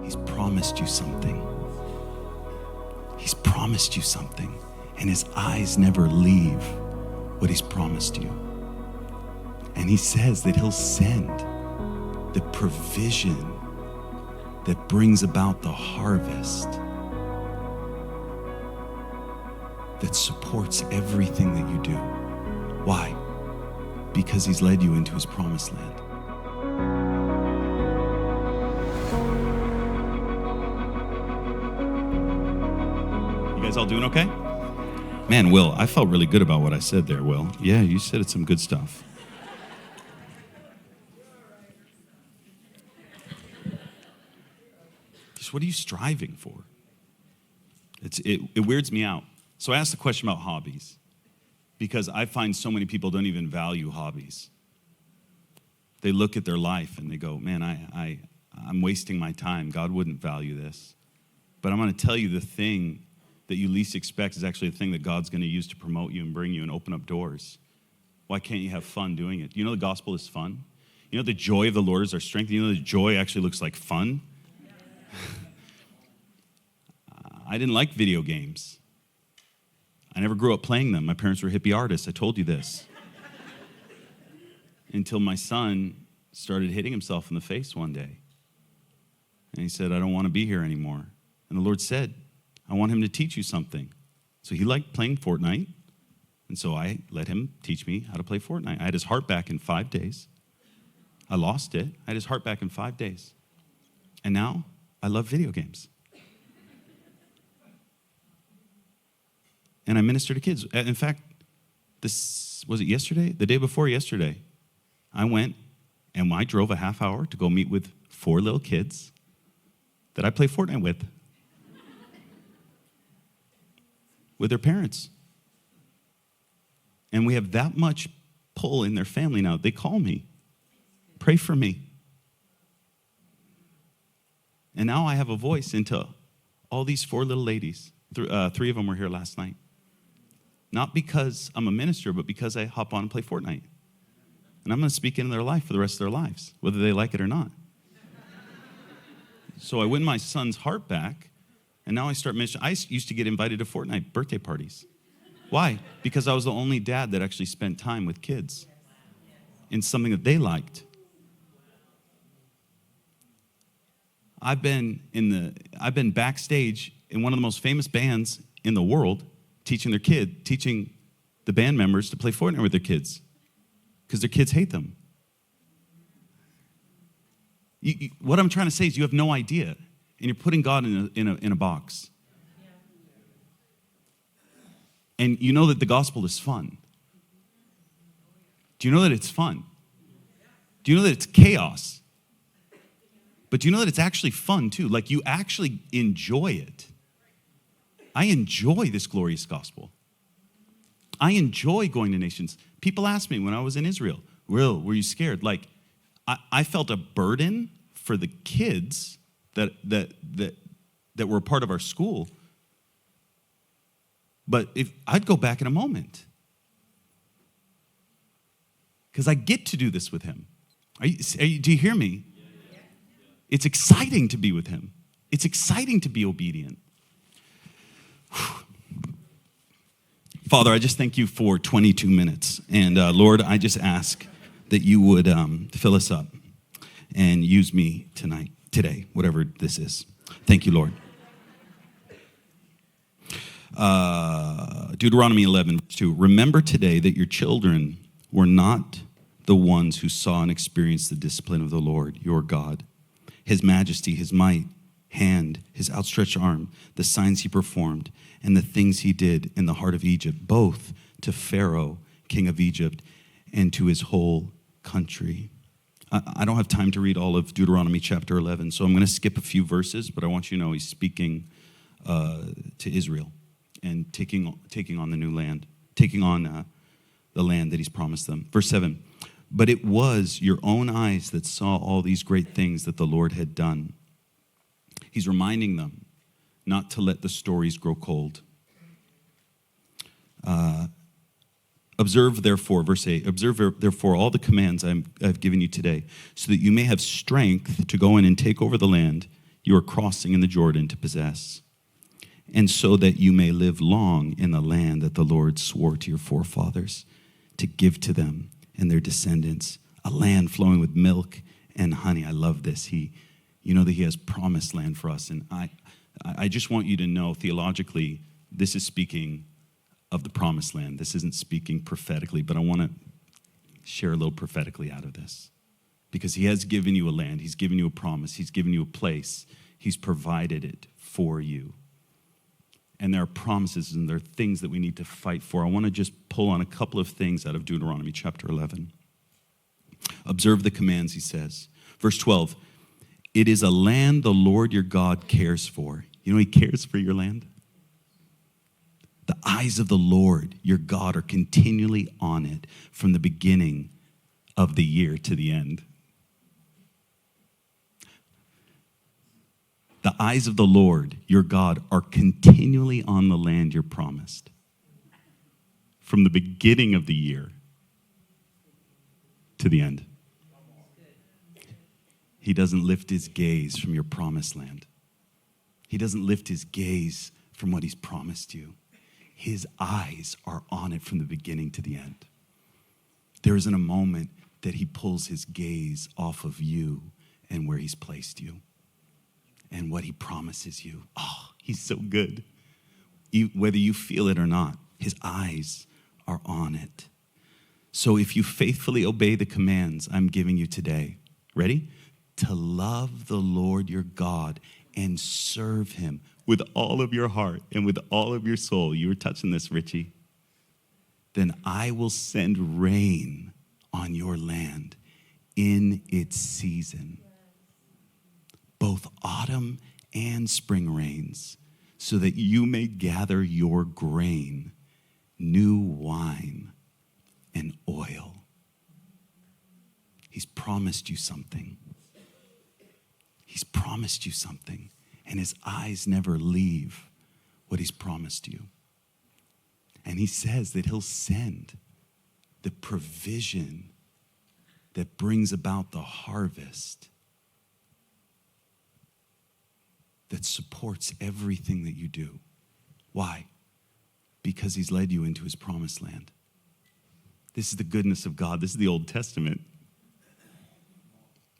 He's promised you something. He's promised you something, and his eyes never leave what he's promised you. And he says that he'll send the provision that brings about the harvest that supports everything that you do. Why? Because he's led you into his promised land. You guys all doing okay? Man, Will, I felt really good about what I said there, Will. Yeah, you said some good stuff. Just what are you striving for? It weirds me out. So I asked the question about hobbies, because I find so many people don't even value hobbies. They look at their life and they go, man, I'm wasting my time. God wouldn't value this. But I'm going to tell you, the thing that you least expect is actually the thing that God's going to use to promote you and bring you and open up doors. Why can't you have fun doing it? You know the gospel is fun? You know the joy of the Lord is our strength? You know the joy actually looks like fun? I didn't like video games. I never grew up playing them. My parents were hippie artists. I told you this. Until my son started hitting himself in the face one day. And he said, I don't want to be here anymore. And the Lord said, I want him to teach you something. So he liked playing Fortnite. And so I let him teach me how to play Fortnite. I had his heart back in 5 days. I lost it. I had his heart back in 5 days. And now I love video games. And I minister to kids. In fact, this was it yesterday? The day before yesterday, I went and I drove a half hour to go meet with 4 little kids that I play Fortnite with their parents. And we have that much pull in their family now. They call me, pray for me. And now I have a voice into all these 4 little ladies. 3 of them were here last night. Not because I'm a minister, but because I hop on and play Fortnite. And I'm going to speak into their life for the rest of their lives, whether they like it or not. So I win my son's heart back, and now I start ministering. I used to get invited to Fortnite birthday parties. Why? Because I was the only dad that actually spent time with kids in something that they liked. I've been backstage in one of the most famous bands in the world, teaching the band members to play Fortnite with their kids, because their kids hate them. What I'm trying to say is you have no idea, and you're putting God in a box. And you know that the gospel is fun. Do you know that it's fun? Do you know that it's chaos? But do you know that it's actually fun too? Like, you actually enjoy it. I enjoy this glorious gospel. I enjoy going to nations. People ask me when I was in Israel, Will, were you scared? Like, I felt a burden for the kids that were a part of our school. But if I'd go back in a moment, because I get to do this with him. Do you hear me? It's exciting to be with him. It's exciting to be obedient. Father, I just thank you for 22 minutes. And Lord, I just ask that you would fill us up and use me today, whatever this is. Thank you, Lord. Deuteronomy 11:2. Remember today that your children were not the ones who saw and experienced the discipline of the Lord, your God, his majesty, his might, hand, his outstretched arm, the signs he performed, and the things he did in the heart of Egypt, both to Pharaoh, king of Egypt, and to his whole country. I don't have time to read all of Deuteronomy chapter 11, so I'm going to skip a few verses, but I want you to know he's speaking to Israel and taking on the new land, taking on the land that he's promised them. Verse 7, but it was your own eyes that saw all these great things that the Lord had done. He's reminding them not to let the stories grow cold. Observe, therefore, verse 8, observe, therefore, all the commands I've given you today, so that you may have strength to go in and take over the land you are crossing in the Jordan to possess, and so that you may live long in the land that the Lord swore to your forefathers to give to them and their descendants, a land flowing with milk and honey. I love this. You know that he has promised land for us. And I just want you to know theologically, this is speaking of the promised land. This isn't speaking prophetically, but I want to share a little prophetically out of this. Because he has given you a land. He's given you a promise. He's given you a place. He's provided it for you. And there are promises and there are things that we need to fight for. I want to just pull on a couple of things out of Deuteronomy chapter 11. Observe the commands, he says. Verse 12, it is a land the Lord your God cares for. You know he cares for your land? The eyes of the Lord your God are continually on it from the beginning of the year to the end. The eyes of the Lord, your God, are continually on the land you're promised. From the beginning of the year to the end. He doesn't lift his gaze from your promised land. He doesn't lift his gaze from what he's promised you. His eyes are on it from the beginning to the end. There isn't a moment that he pulls his gaze off of you and where he's placed you. And what he promises you. Oh, he's so good. Whether you feel it or not, his eyes are on it. So if you faithfully obey the commands I'm giving you today, ready? To love the Lord your God and serve him with all of your heart and with all of your soul. You were touching this, Richie. Then I will send rain on your land in its season. Both autumn and spring rains, so that you may gather your grain, new wine, and oil. He's promised you something. He's promised you something, and his eyes never leave what he's promised you. And he says that he'll send the provision that brings about the harvest that supports everything that you do. Why? Because he's led you into his promised land. This is the goodness of God. This is the Old Testament.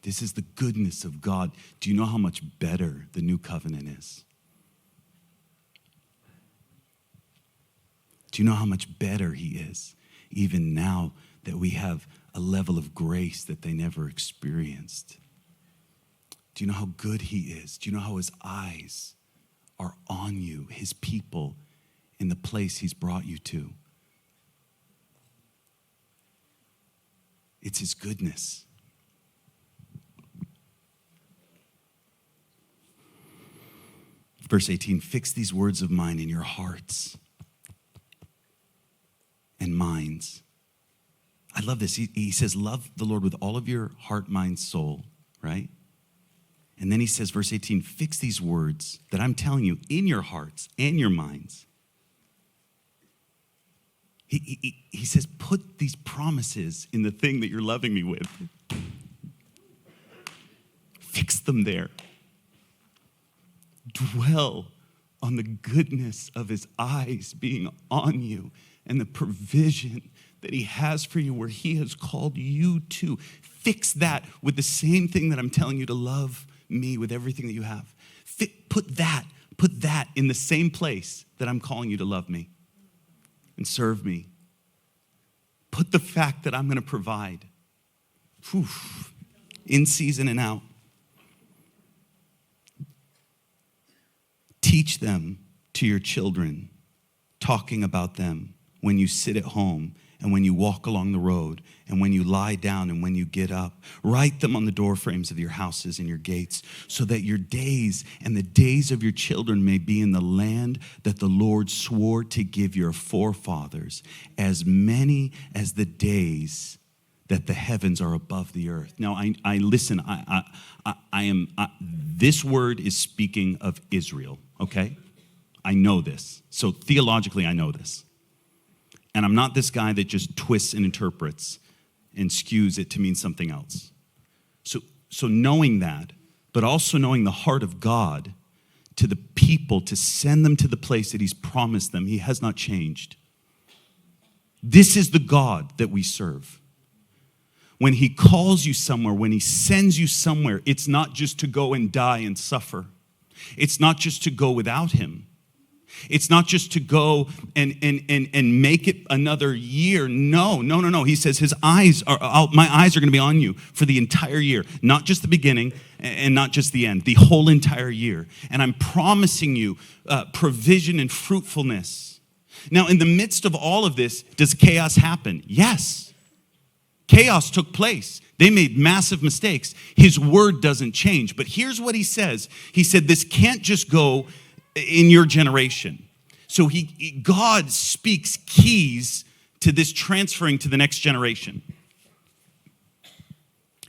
This is the goodness of God. Do you know how much better the new covenant is? Do you know how much better he is, even now that we have a level of grace that they never experienced? Do you know how good he is? Do you know how his eyes are on you, his people, in the place he's brought you to? It's his goodness. Verse 18, fix these words of mine in your hearts and minds. I love this. He says, love the Lord with all of your heart, mind, soul, right? And then he says, verse 18, fix these words that I'm telling you in your hearts and your minds. He says, put these promises in the thing that you're loving me with. Fix them there. Dwell on the goodness of his eyes being on you and the provision that he has for you where he has called you to. Fix that with the same thing that I'm telling you to love me with everything that you have. Put that in the same place that I'm calling you to love me and serve me. Put the fact that I'm going to provide in season and out. Teach them to your children, talking about them when you sit at home and when you walk along the road and when you lie down and when you get up. Write them on the doorframes of your houses and your gates so that your days and the days of your children may be in the land that the Lord swore to give your forefathers, as many as the days that the heavens are above the earth. Now, I listen, this word is speaking of Israel, okay? I know this. So theologically, I know this. And I'm not this guy that just twists and interprets and skews it to mean something else. So knowing that, but also knowing the heart of God to the people, to send them to the place that he's promised them. He has not changed. This is the God that we serve. When he calls you somewhere, when he sends you somewhere, it's not just to go and die and suffer. It's not just to go without him. It's not just to go and make it another year. No. He says my eyes are going to be on you for the entire year, not just the beginning and not just the end, the whole entire year. And I'm promising you provision and fruitfulness. Now, in the midst of all of this, does chaos happen? Yes. Chaos took place. They made massive mistakes. His word doesn't change. But here's what he says. He said, this can't just go in your generation. So God speaks keys to this transferring to the next generation.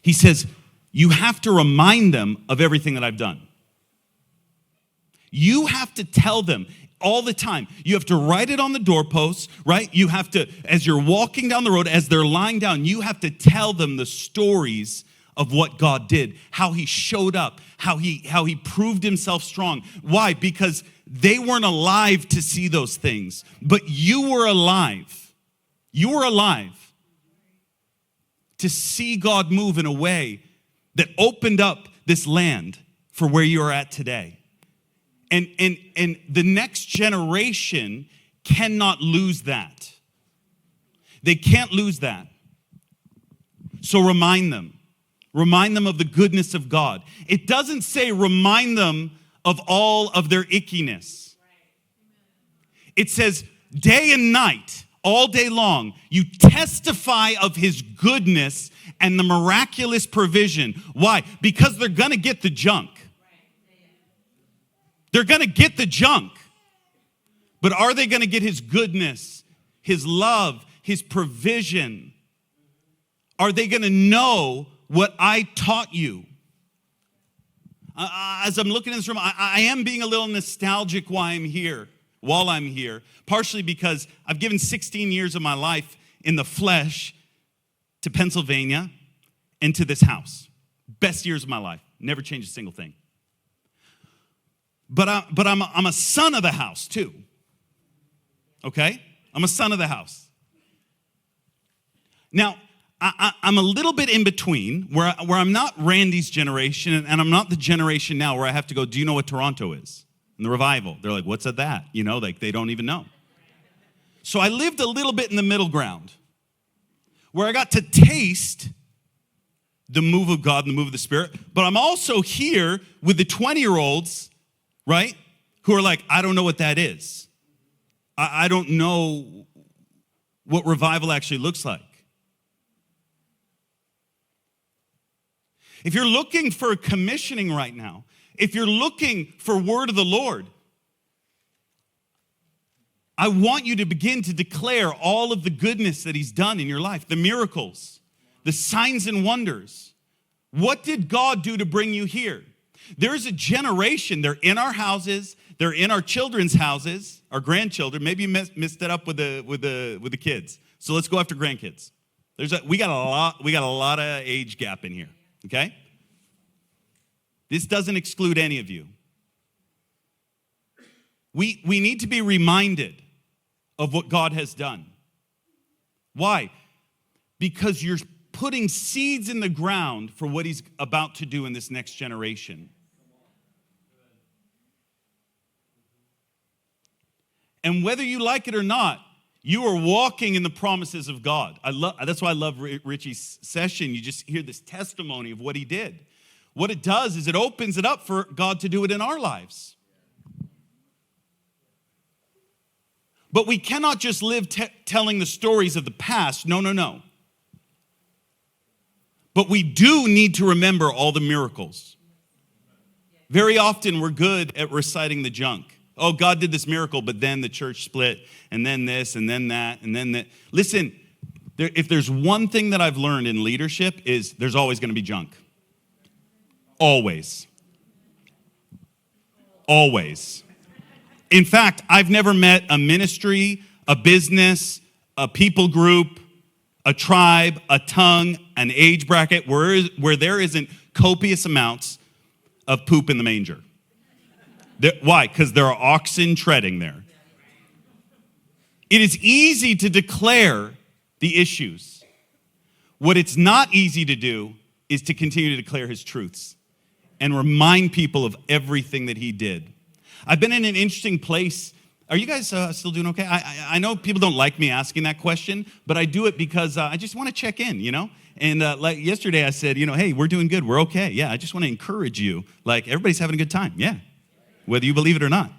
He says, you have to remind them of everything that I've done. You have to tell them all the time. You have to write it on the doorposts, right? You have to, as you're walking down the road, as they're lying down, you have to tell them the stories of what God did, how he showed up, how he proved himself strong. Why? Because they weren't alive to see those things, but you were alive. You were alive to see God move in a way that opened up this land for where you are at today. And the next generation cannot lose that. They can't lose that. So remind them. Remind them of the goodness of God. It doesn't say remind them of all of their ickiness. It says day and night, all day long, you testify of his goodness and the miraculous provision. Why? Because they're going to get the junk. They're going to get the junk. But are they going to get his goodness, his love, his provision? Are they going to know what I taught you? As I'm looking in this room, I am being a little nostalgic while I'm here, partially because I've given 16 years of my life in the flesh to Pennsylvania and to this house. Best years of my life. Never changed a single thing. But I'm a son of the house too. Okay? I'm a son of the house. Now, I'm a little bit in between where I'm not Randy's generation and I'm not the generation now where I have to go, do you know what Toronto is? And the revival. They're like, what's that? You know, like they don't even know. So I lived a little bit in the middle ground where I got to taste the move of God and the move of the Spirit. But I'm also here with the 20-year-olds, right, who are like, I don't know what that is. I don't know what revival actually looks like. If you're looking for commissioning right now, if you're looking for word of the Lord, I want you to begin to declare all of the goodness that he's done in your life, the miracles, the signs and wonders. What did God do to bring you here? There's a generation, they're in our houses, they're in our children's houses, our grandchildren. Maybe you missed it up with the kids. So let's go after grandkids. We got a lot of age gap in here. Okay? This doesn't exclude any of you. We need to be reminded of what God has done. Why? Because you're putting seeds in the ground for what he's about to do in this next generation. And whether you like it or not, you are walking in the promises of God. That's why I love Richie's session. You just hear this testimony of what he did. What it does is it opens it up for God to do it in our lives. But we cannot just live telling the stories of the past. No. But we do need to remember all the miracles. Very often we're good at reciting the junk. Oh, God did this miracle, but then the church split, and then this, and then that, and then that. Listen, if there's one thing that I've learned in leadership is there's always going to be junk. Always. Always. In fact, I've never met a ministry, a business, a people group, a tribe, a tongue, an age bracket where there isn't copious amounts of poop in the manger. Why? Because there are oxen treading there. It is easy to declare the issues. What it's not easy to do is to continue to declare his truths and remind people of everything that he did. I've been in an interesting place. Are you guys still doing okay? I know people don't like me asking that question, but I do it because I just want to check in, And like yesterday I said, hey, we're doing good. We're okay. Yeah, I just want to encourage you. Like, everybody's having a good time. Yeah, whether you believe it or not.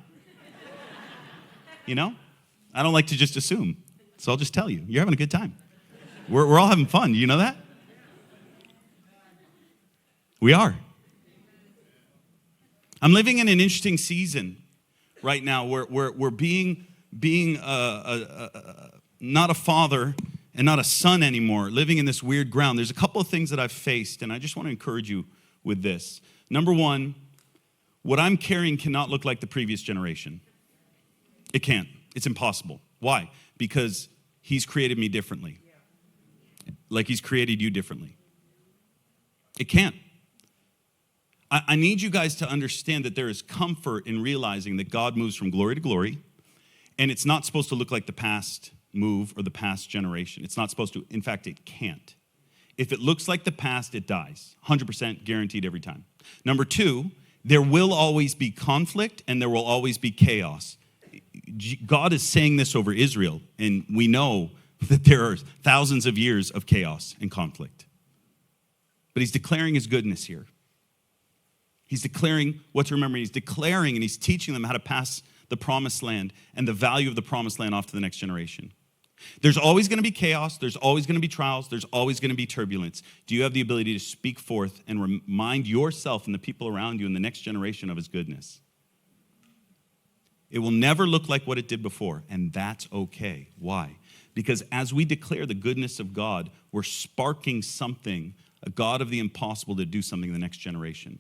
I don't like to just assume. So I'll just tell you, you're having a good time. We're all having fun. Do you know that? We are. I'm living in an interesting season right now where we're being not a father and not a son anymore, living in this weird ground. There's a couple of things that I've faced, and I just want to encourage you with this. Number one, what I'm carrying cannot look like the previous generation. It can't. It's impossible. Why? Because he's created me differently. Like he's created you differently. It can't. I need you guys to understand that there is comfort in realizing that God moves from glory to glory, and it's not supposed to look like the past move or the past generation. It's not supposed to. In fact, it can't. If it looks like the past, it dies. 100% guaranteed every time. Number two, there will always be conflict and there will always be chaos. God is saying this over Israel, and we know that there are thousands of years of chaos and conflict. But he's declaring his goodness here. He's declaring what to remember. He's declaring and he's teaching them how to pass the promised land and the value of the promised land off to the next generation. There's always going to be chaos. There's always going to be trials. There's always going to be turbulence. Do you have the ability to speak forth and remind yourself and the people around you and the next generation of his goodness? It will never look like what it did before, and that's okay. Why? Because as we declare the goodness of God, we're sparking something, a God of the impossible, to do something in the next generation.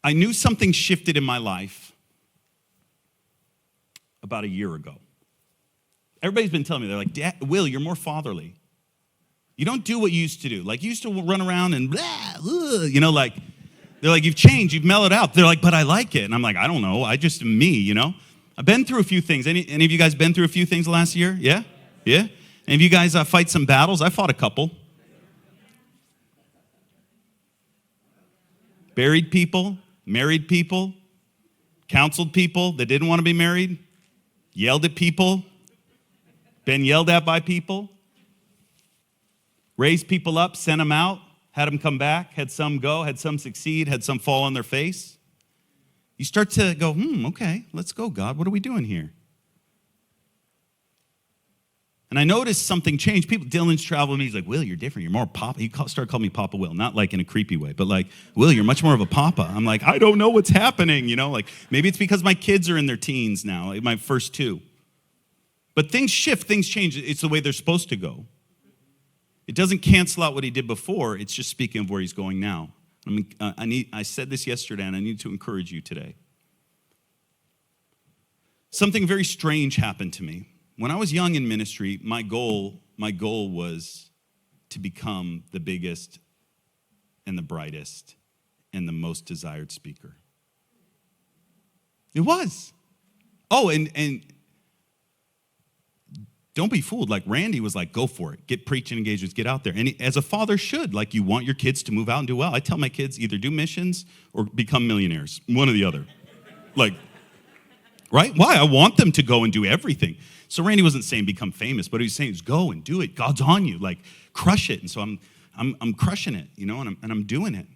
I knew something shifted in my life about a year ago. Everybody's been telling me, they're like, Will, you're more fatherly. You don't do what you used to do. Like, you used to run around and blah, they're like, you've changed, you've mellowed out. They're like, but I like it. And I'm like, I don't know, I just am me, I've been through a few things. Any of you guys been through a few things last year? Yeah? Yeah? Any of you guys fight some battles? I fought a couple. Buried people, married people, counseled people that didn't want to be married, yelled at people, been yelled at by people, raised people up, sent them out, had them come back, had some go, had some succeed, had some fall on their face. You start to go, okay, let's go, God. What are we doing here? And I noticed something changed. Dylan's traveling with me. He's like, Will, you're different. You're more Papa. He started calling me Papa Will, not like in a creepy way, but like, Will, you're much more of a Papa. I'm like, I don't know what's happening, like maybe it's because my kids are in their teens now, like my first two. But things shift, things change. It's the way they're supposed to go. It doesn't cancel out what he did before. It's just speaking of where he's going now. I said this yesterday, and I need to encourage you today. Something very strange happened to me. When I was young in ministry, my goal was to become the biggest and the brightest and the most desired speaker. It was. Oh, and don't be fooled. Like Randy was like, go for it. Get preaching engagements, get out there. And as a father should, like you want your kids to move out and do well. I tell my kids either do missions or become millionaires, one or the other. Like, right? Why? I want them to go and do everything. So Randy wasn't saying become famous, but he was saying is go and do it. God's on you, like crush it. And so I'm crushing it, and I'm doing it.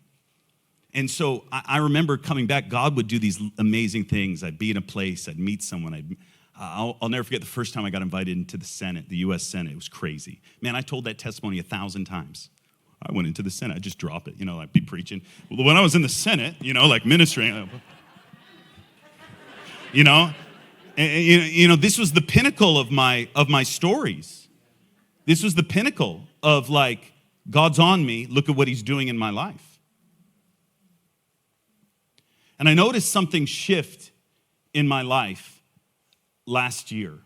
And so I remember coming back. God would do these amazing things. I'd be in a place, I'd meet someone. I'll never forget the first time I got invited into the Senate, the U.S. Senate. It was crazy. Man, I told that testimony 1,000 times. I went into the Senate. I'd just drop it, I'd be preaching. Well, when I was in the Senate, like ministering, And this was the pinnacle of my stories. This was the pinnacle of like, God's on me. Look at what he's doing in my life. And I noticed something shift in my life last year.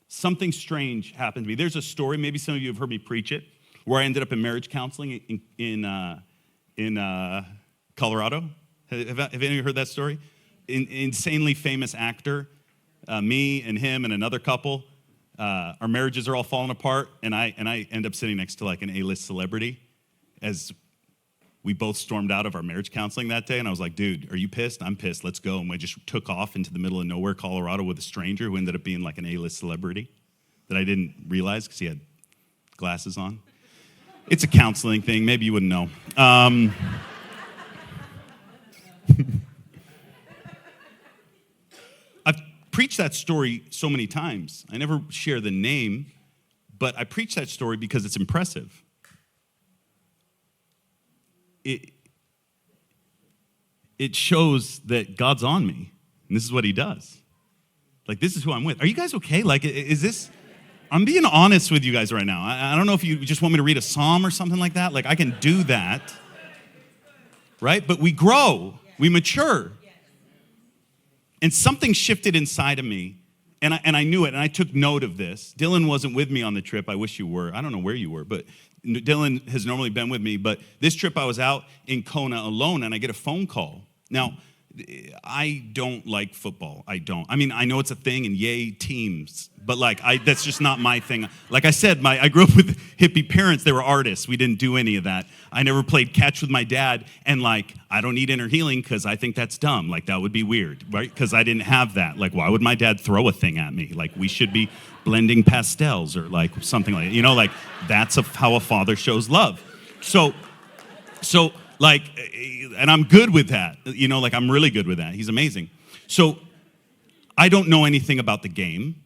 Something strange happened to me. There's a story, maybe some of you have heard me preach it, where I ended up in marriage counseling in Colorado. Have any of you heard that story? Insanely famous actor, me and him and another couple. Our marriages are all falling apart, and I end up sitting next to like an A-list celebrity as we both stormed out of our marriage counseling that day, and I was like, dude, are you pissed? I'm pissed. Let's go. And we just took off into the middle of nowhere, Colorado, with a stranger who ended up being like an A-list celebrity that I didn't realize because he had glasses on. It's a counseling thing. Maybe you wouldn't know. I've preached that story so many times. I never share the name, but I preach that story because it's impressive. It shows that God's on me, and this is what he does. Like, this is who I'm with. Are you guys okay? Like, is this... I'm being honest with you guys right now. I don't know if you just want me to read a psalm or something like that. Like, I can do that, right? But we grow. We mature. And something shifted inside of me, and I knew it, and I took note of this. Dylan wasn't with me on the trip. I wish you were. I don't know where you were, but Dylan has normally been with me. But this trip, I was out in Kona alone, and I get a phone call. Now, I don't like football. I don't. I mean, I know it's a thing, and yay, teams. But, like, that's just not my thing. Like I said, I grew up with hippie parents. They were artists. We didn't do any of that. I never played catch with my dad. And, like, I don't need inner healing because I think that's dumb. Like, that would be weird, right? Because I didn't have that. Like, why would my dad throw a thing at me? Like, we should be blending pastels or, like, something like that. You know, like, that's how a father shows love. So, like, and I'm good with that. You know, like, I'm really good with that. He's amazing. So, I don't know anything about the game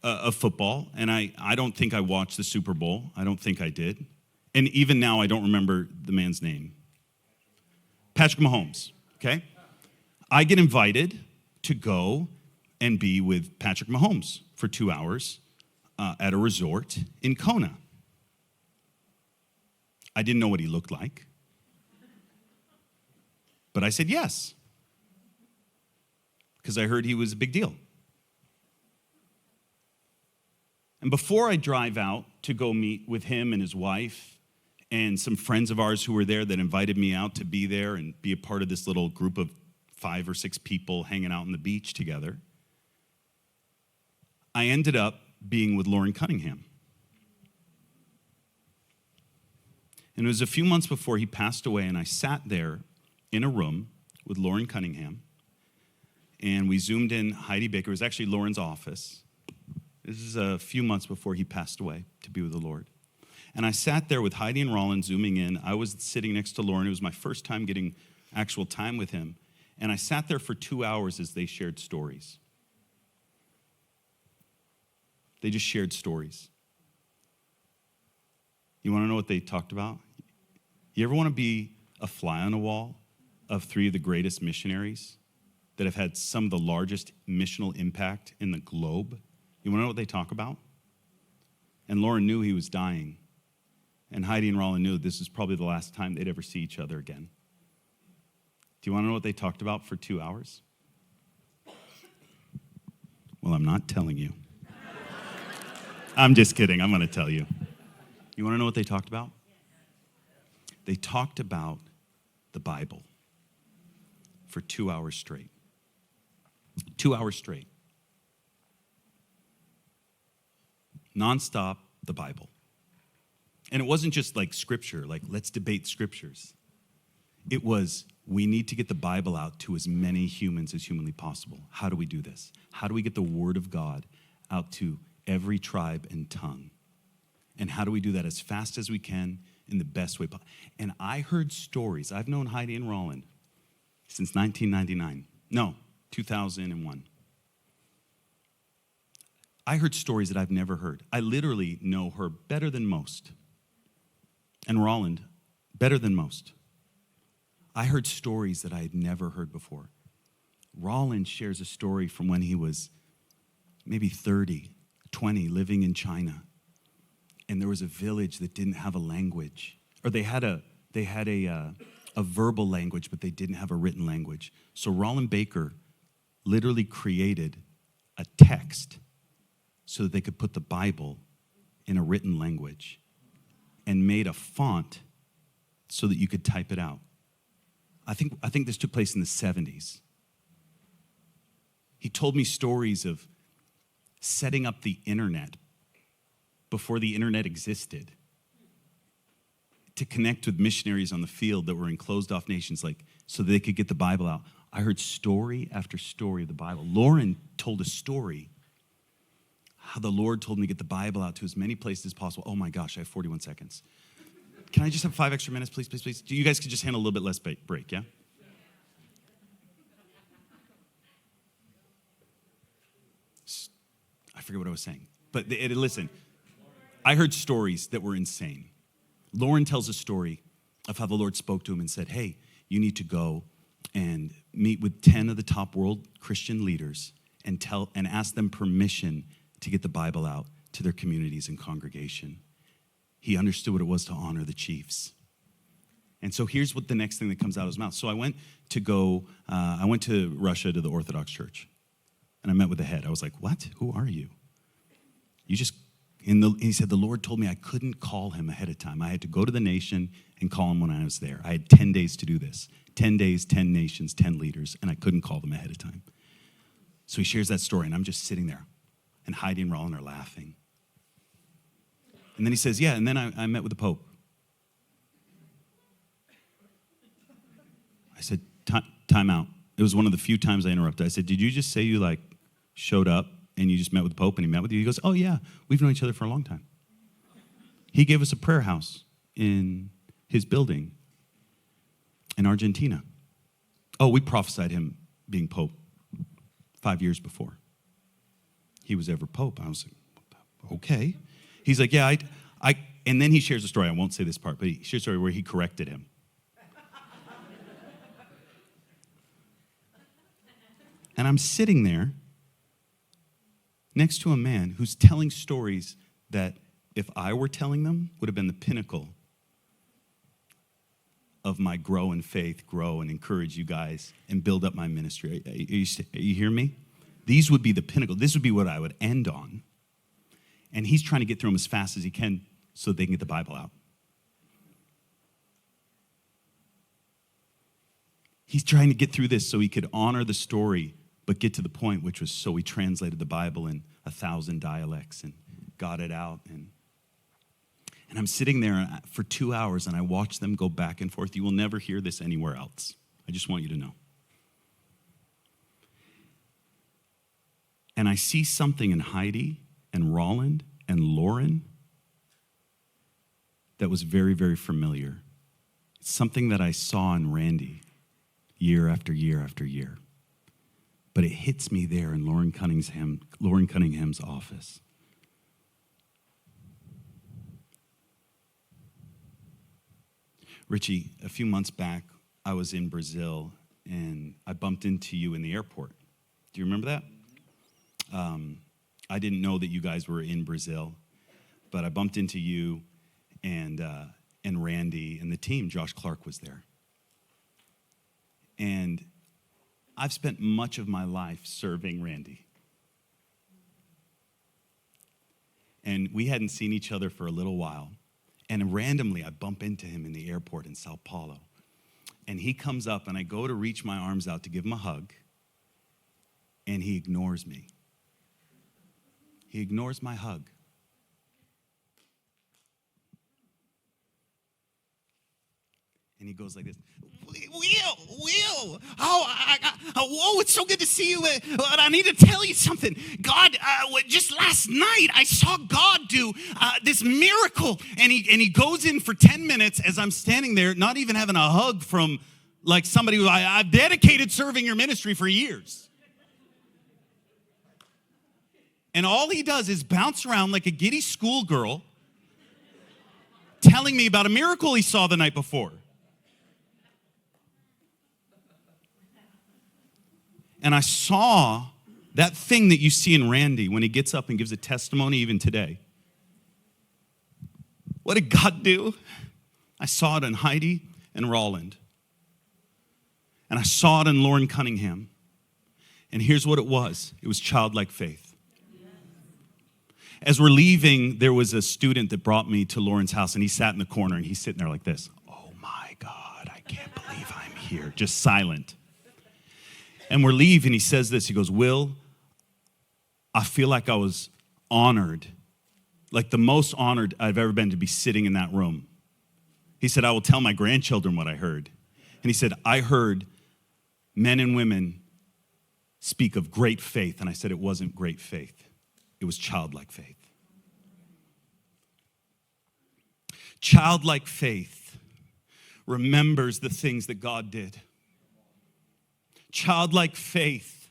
of football, and I don't think I watched the Super Bowl. I don't think I did. And even now, I don't remember the man's name. Patrick Mahomes, okay? I get invited to go and be with Patrick Mahomes for 2 hours at a resort in Kona. I didn't know what he looked like, but I said yes, because I heard he was a big deal. And before I drive out to go meet with him and his wife and some friends of ours who were there that invited me out to be there and be a part of this little group of 5 or 6 people hanging out on the beach together, I ended up being with Lauren Cunningham. And it was a few months before he passed away, and I sat there in a room with Lauren Cunningham, and we zoomed in Heidi Baker. It was actually Lauren's office. This is a few months before he passed away to be with the Lord. And I sat there with Heidi and Rollin zooming in. I was sitting next to Lauren. It was my first time getting actual time with him. And I sat there for 2 hours as they shared stories. They just shared stories. You want to know what they talked about? You ever want to be a fly on a wall of 3 of the greatest missionaries that have had some of the largest missional impact in the globe? You want to know what they talk about? And Lauren knew he was dying. And Heidi and Rollin knew this was probably the last time they'd ever see each other again. Do you want to know what they talked about for 2 hours? Well, I'm not telling you. I'm just kidding. I'm going to tell you. You want to know what they talked about? They talked about the Bible for 2 hours straight. 2 hours straight. Nonstop, the Bible. And it wasn't just like scripture, like let's debate scriptures. It was, we need to get the Bible out to as many humans as humanly possible. How do we do this? How do we get the Word of God out to every tribe and tongue? And how do we do that as fast as we can in the best way possible? And I heard stories. I've known Heidi and Rollin since 1999. No, 2001. I heard stories that I've never heard. I literally know her better than most. And Rollin better than most. I heard stories that I had never heard before. Rollin shares a story from when he was maybe 30, 20, living in China. And there was a village that didn't have a language. Or they had a verbal language, but they didn't have a written language. So Rollin Baker literally created a text so that they could put the Bible in a written language and made a font so that you could type it out. I think this took place in the 70s. He told me stories of setting up the internet before the internet existed to connect with missionaries on the field that were in closed-off nations, like so that they could get the Bible out. I heard story after story of the Bible. Lauren told a story how the Lord told me to get the Bible out to as many places as possible. Oh my gosh, I have 41 seconds. Can I just have 5 extra minutes, please, please, please? You guys could just handle a little bit less break, yeah? I forget what I was saying. But listen, I heard stories that were insane. Lauren tells a story of how the Lord spoke to him and said, hey, you need to go and meet with 10 of the top world Christian leaders and ask them permission to get the Bible out to their communities and congregation. He understood what it was to honor the chiefs. And so here's what the next thing that comes out of his mouth. So I went to Russia to the Orthodox Church, and I met with the head. I was like, what? Who are you? He said, the Lord told me I couldn't call him ahead of time. I had to go to the nation and call him when I was there. I had 10 days to do this. 10 days, 10 nations, 10 leaders, and I couldn't call them ahead of time. So he shares that story, and I'm just sitting there, and Heidi and Roland are laughing. And then he says, yeah, and then I met with the Pope. I said, time out. It was one of the few times I interrupted. I said, did you just say you showed up and you just met with the Pope and he met with you? He goes, oh yeah, we've known each other for a long time. He gave us a prayer house in his building in Argentina. Oh, we prophesied him being Pope 5 years before he was ever Pope. I was like, okay. He's like, yeah, and then he shares a story. I won't say this part, but he shares a story where he corrected him. And I'm sitting there next to a man who's telling stories that if I were telling them would have been the pinnacle of my grow in faith, grow and encourage you guys and build up my ministry. You hear me? These would be the pinnacle. This would be what I would end on. And he's trying to get through them as fast as he can so they can get the Bible out. He's trying to get through this so he could honor the story, but get to the point, which was so he translated the Bible in 1,000 dialects and got it out. And I'm sitting there for 2 hours, and I watch them go back and forth. You will never hear this anywhere else. I just want you to know. And I see something in Heidi and Roland and Lauren that was very, very familiar. It's something that I saw in Randy year after year after year. But it hits me there in Lauren Cunningham's office. Richie, a few months back, I was in Brazil, and I bumped into you in the airport. Do you remember that? I didn't know that you guys were in Brazil, but I bumped into you and Randy and the team. Josh Clark was there. And I've spent much of my life serving Randy. And we hadn't seen each other for a little while. And randomly, I bump into him in the airport in Sao Paulo. And he comes up, and I go to reach my arms out to give him a hug, and he ignores me. He ignores my hug. And he goes like this, Will, whoa, it's so good to see you. But I need to tell you something. God, just last night, I saw God do this miracle. And he goes in for 10 minutes as I'm standing there, not even having a hug from like somebody who I've dedicated serving your ministry for years. And all he does is bounce around like a giddy schoolgirl, telling me about a miracle he saw the night before. And I saw that thing that you see in Randy when he gets up and gives a testimony even today. What did God do? I saw it in Heidi and Roland. And I saw it in Lauren Cunningham. And here's what it was. It was childlike faith. As we're leaving, there was a student that brought me to Lauren's house, and he sat in the corner, and he's sitting there like this. Oh, my God, I can't believe I'm here, just silent. And we're leaving. He says this. He goes, Will, I feel like I was honored, like the most honored I've ever been to be sitting in that room. He said, I will tell my grandchildren what I heard. And he said, I heard men and women speak of great faith. And I said, it wasn't great faith. It was childlike faith. Childlike faith remembers the things that God did. Childlike faith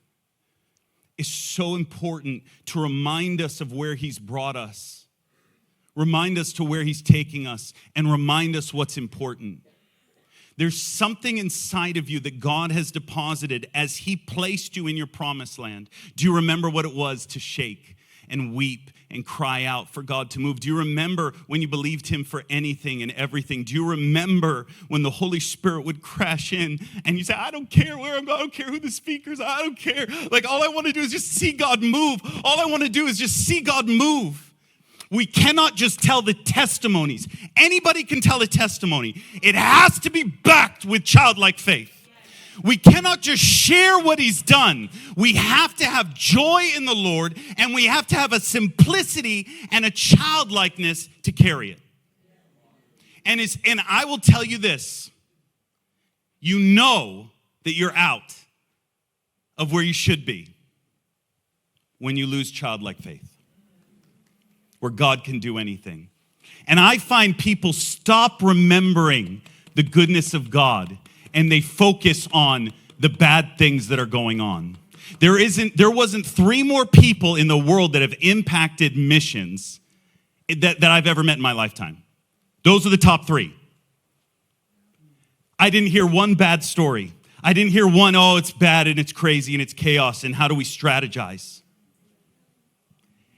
is so important to remind us of where he's brought us, remind us to where he's taking us, and remind us what's important. There's something inside of you that God has deposited as he placed you in your promised land. Do you remember what it was to shake and weep and cry out for God to move? Do you remember when you believed him for anything and everything? Do you remember when the Holy Spirit would crash in and you say, I don't care where I'm going, I don't care who the speakers are, I don't care. Like all I want to do is just see God move. All I want to do is just see God move. We cannot just tell the testimonies. Anybody can tell a testimony. It has to be backed with childlike faith. We cannot just share what he's done. We have to have joy in the Lord, and we have to have a simplicity and a childlikeness to carry it. And I will tell you this. You know that you're out of where you should be when you lose childlike faith, where God can do anything. And I find people stop remembering the goodness of God and they focus on the bad things that are going on. There wasn't 3 more people in the world that have impacted missions that I've ever met in my lifetime. Those are the top 3. I didn't hear one bad story. I didn't hear one, oh, it's bad and it's crazy and it's chaos and how do we strategize?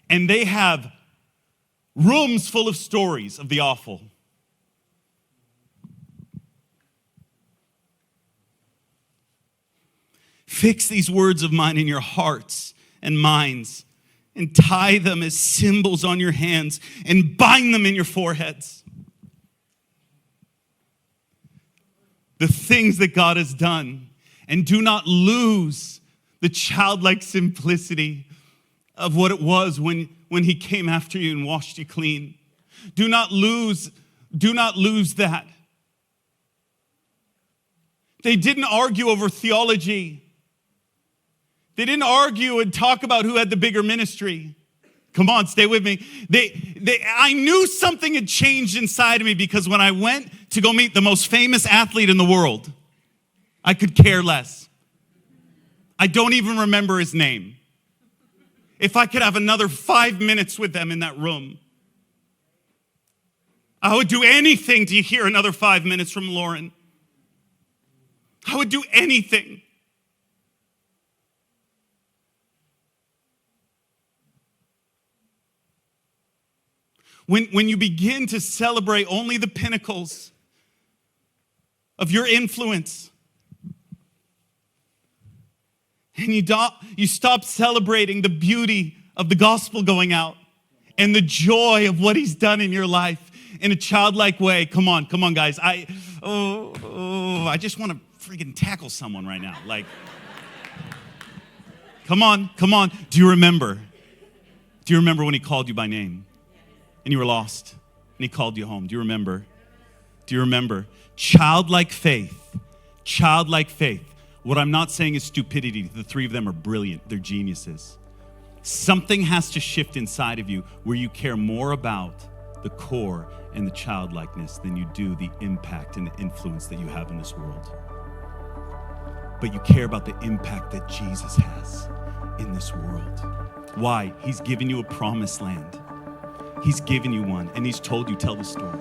And they have rooms full of stories of the awful. Fix these words of mine in your hearts and minds and tie them as symbols on your hands and bind them in your foreheads. The things that God has done, and do not lose the childlike simplicity of what it was when he came after you and washed you clean. Do not lose that. They didn't argue over theology. They didn't argue and talk about who had the bigger ministry. Come on, stay with me. I knew something had changed inside of me because when I went to go meet the most famous athlete in the world, I could care less. I don't even remember his name. If I could have another 5 minutes with them in that room, I would do anything to hear another 5 minutes from Lauren. I would do anything. When you begin to celebrate only the pinnacles of your influence, and you stop celebrating the beauty of the gospel going out and the joy of what he's done in your life in a childlike way. Come on, guys. I just want to freaking tackle someone right now. Like, come on. Do you remember when he called you by name? And you were lost, and he called you home. Do you remember? Childlike faith. What I'm not saying is stupidity. The 3 of them are brilliant. They're geniuses. Something has to shift inside of you where you care more about the core and the childlikeness than you do the impact and the influence that you have in this world. But you care about the impact that Jesus has in this world. Why? He's given you a promised land. He's given you one, and he's told you, tell the story.